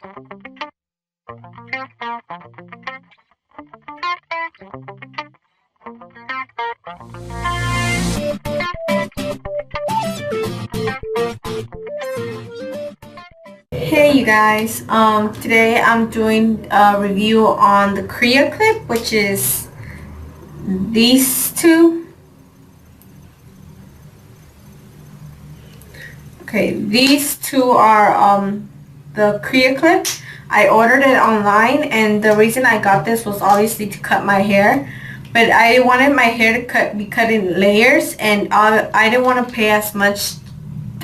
Hey you guys, today I'm doing a review on the Creaclip, which is these two. Okay, these two are the Creaclip. I ordered it online, and the reason I got this was obviously to cut my hair, but I wanted my hair to be cut in layers, and I didn't want to pay as much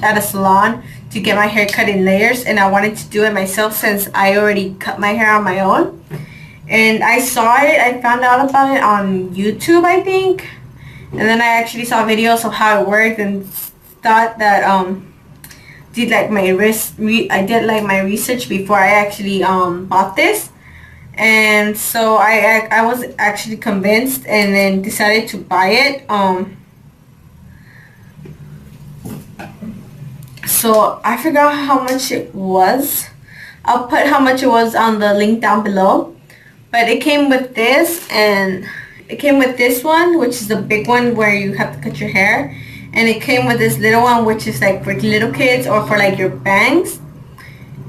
at a salon to get my hair cut in layers, and I wanted to do it myself since I already cut my hair on my own. And I saw it, I found out about it on YouTube, I think, and then I actually saw videos of how it worked and thought that I did like my research before I actually bought this. And so I was actually convinced and then decided to buy it. So I forgot how much it was. I'll put how much it was on the link down below. But it came with this, and it came with this one, which is the big one where you have to cut your hair. And it came with this little one, which is like for little kids or for like your bangs.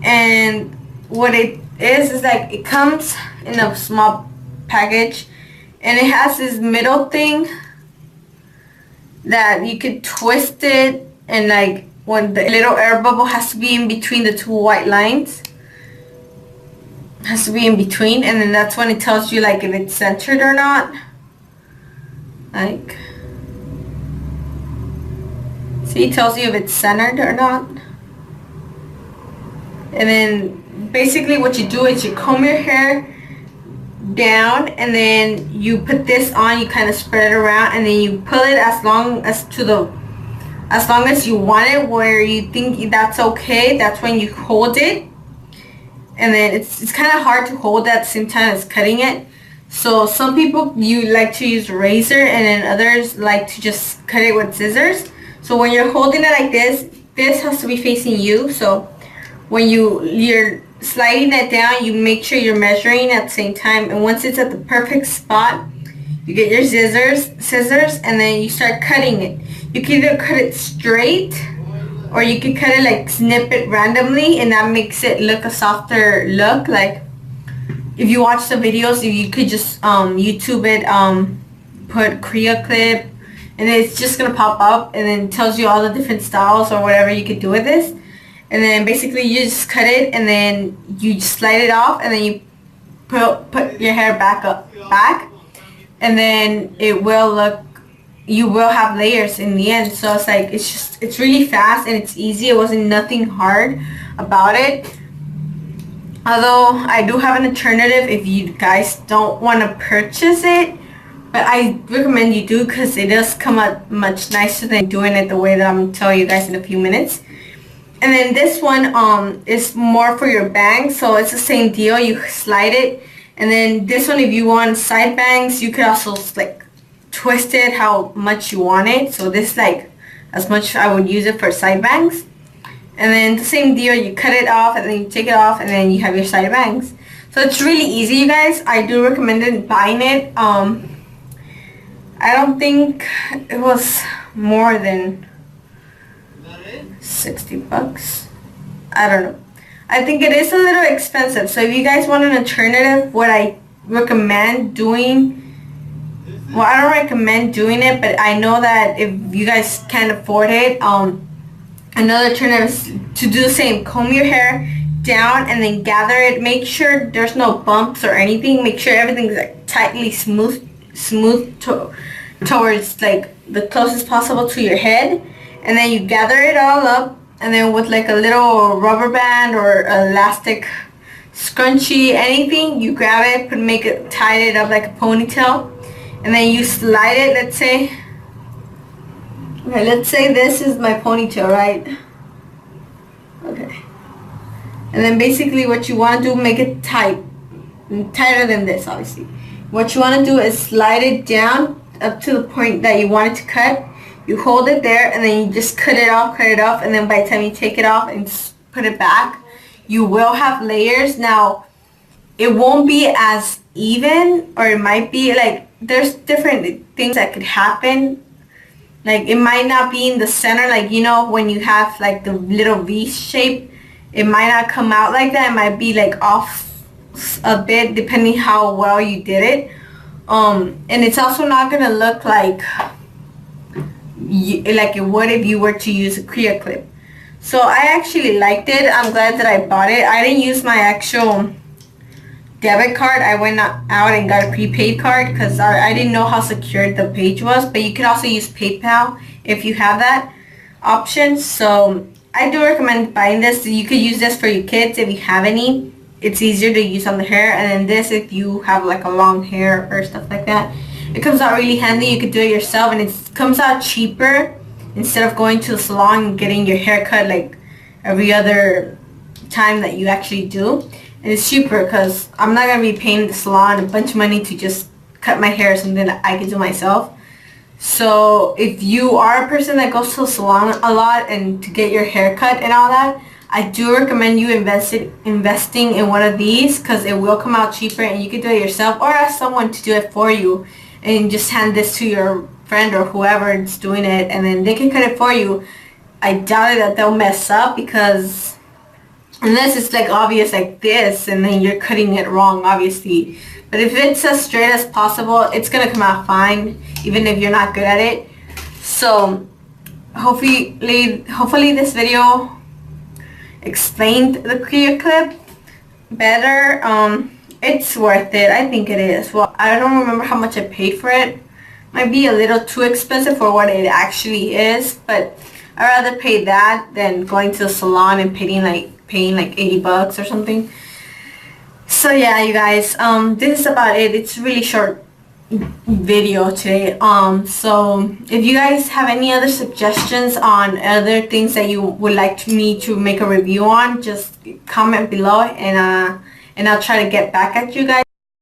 And what it is like it comes in a small package, and it has this middle thing that you could twist it, and like when the little air bubble has to be in between the two white lines, has to be in between, and then that's when it tells you like if it's centered or not. Like, see, it tells you if it's centered or not. And then basically what you do is you comb your hair down, and then you put this on, you kind of spread it around, and then you pull it as long as you want it, where you think that's okay. That's when you hold it, and then it's kind of hard to hold at the same time as cutting it. So some people you like to use a razor, and then others like to just cut it with scissors. So when you're holding it like this has to be facing you. So when you're sliding it down, you make sure you're measuring at the same time, and once it's at the perfect spot, you get your scissors, and then you start cutting it. You can either cut it straight, or you can cut it like snip it randomly, and that makes it look a softer look. Like if you watch the videos, if you could just YouTube it, put Creaclip, and it's just gonna pop up, and then tells you all the different styles or whatever you could do with this. And then basically you just cut it, and then you just slide it off, and then you put your hair back, and then you will have layers in the end. So it's like it's really fast and it's easy. It wasn't nothing hard about it. Although I do have an alternative if you guys don't want to purchase it, but I recommend you do, because it does come out much nicer than doing it the way that I'm going to tell you guys in a few minutes. And then this one is more for your bangs, so it's the same deal. You slide it, and then this one, if you want side bangs, you could also like twist it how much you want it. So this like as much I would use it for side bangs. And then the same deal, you cut it off, and then you take it off, and then you have your side bangs. So it's really easy, you guys. I do recommend buying it. I don't think it was more than 60 bucks. I don't know. I think it is a little expensive. So if you guys want an alternative, what I recommend doing, well, I don't recommend doing it, but I know that if you guys can't afford it, another alternative is to do the same. Comb your hair down and then gather it. Make sure there's no bumps or anything. Make sure everything's like tightly smooth towards like the closest possible to your head. And then you gather it all up, and then with like a little rubber band or elastic scrunchie, anything, you grab it, tie it up like a ponytail, and then you slide it. Let's say this is my ponytail, right? Okay. And then basically what you want to do, make it tighter than this, obviously. What you want to do is slide it down up to the point that you want it to cut. You hold it there, and then you just cut it off, and then by the time you take it off and put it back, you will have layers. Now it won't be as even, or it might be like there's different things that could happen. Like it might not be in the center, like you know when you have like the little V shape, it might not come out like that. It might be like off a bit depending how well you did it. And it's also not gonna look like it would if you were to use a Creaclip. So I actually liked it. I'm glad that I bought it. I didn't use my actual debit card. I went out and got a prepaid card because I didn't know how secure the page was. But you could also use PayPal if you have that option. So I do recommend buying this. You could use this for your kids if you have any. It's easier to use on the hair. And then this if you have like a long hair or stuff like that. It comes out really handy. You could do it yourself, and it comes out cheaper instead of going to the salon and getting your hair cut like every other time that you actually do. And it's cheaper because I'm not going to be paying the salon a bunch of money to just cut my hair, something that I can do myself. So if you are a person that goes to the salon a lot and to get your hair cut and all that, I do recommend you investing in one of these because it will come out cheaper, and you can do it yourself or ask someone to do it for you and just hand this to your friend or whoever is doing it, and then they can cut it for you. I doubt it that they'll mess up because unless it's like obvious like this and then you're cutting it wrong obviously. But if it's as straight as possible, it's gonna come out fine even if you're not good at it. So hopefully this video explained the Creaclip better. It's worth it. I think it is. Well, I don't remember how much I paid for it. Might be a little too expensive for what it actually is, but I'd rather pay that than going to the salon and paying like 80 bucks or something. So yeah, you guys, this is about it. It's a really short video today. So if you guys have any other suggestions on other things that you would like me to make a review on, just comment below, and I'll try to get back at you guys.